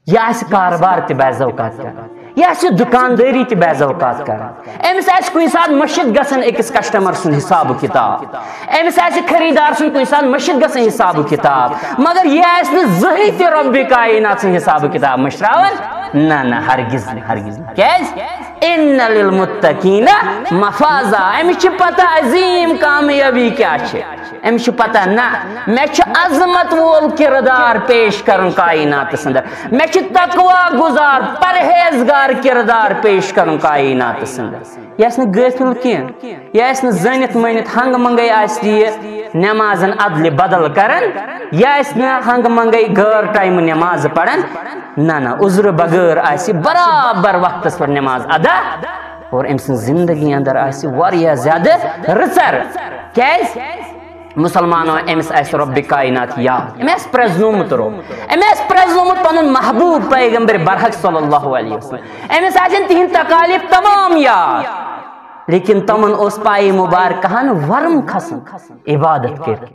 یہ آسہِ کاربار تہِ بعض اوقات کران، یہ آسہِ دکانداری تہِ بعض اوقات کران، أمِس آسہِ کُنہِ ساتہٕ مٔشِتھ گژھان أکِس کسٹمر سُنٛد حساب کِتاب، أمِس آسہِ خریدار سُنٛد کُنہِ ساتہٕ مٔشِتھ گژھان حساب کِتاب، مگر یہ آسہِ نہٕ زٕہٕنۍ تہِ رۄبہِ کائنات سُنٛد حساب کِتاب مٔشراوان، نہ نہ ہرگز نہٕ ہرگز نہٕ، کیازِ ان للمتقین مفازا، أمِس چھِ پتہ عظیٖم کامیٲبی کیاہ چھِ، أمِس چھِ پتہ نہ مےٚ چھُ عظمت وول کردار پیش کرُن کائناتس اندر، مےٚ چھُ تقوا گزار پرہیزگار کردار پیش کرُن کائناتس اندر، یہ آسہِ نہٕ غٲفِل کینٛہہ، یہ آسہِ نہٕ زٲنِتھ مٲنِتھ ہنگہٕ منگے آسہِ یہِ نمازن عدلہِ بدل کران، یہ آسہِ نہٕ ہنگہٕ منگے غٲر ٹایمہٕ نماز پران، نہ نہ عذر بغٲر آسہِ برابر وقتس پر نماز ادا، اور أمۍ سٕنٛز زندگی اندر آسہِ واریاہ زیادٕ رٕژر، کیازِ مسلمانو أمِس آسہِ رۄبِ کائنات یاد، أمۍ آسہِ پرٛزنومُت رۄب، أمۍ آسہِ پرٛزنومُت پنُن محبوب پیغمبر برحق صلی اللہ علیہ وسلم، أمِس آسن تِہنٛدۍ تکالیف تمام یاد، لیکن تمن اوس پایہِ مبارکہن ورم کھسان عبادت کٔرِتھ،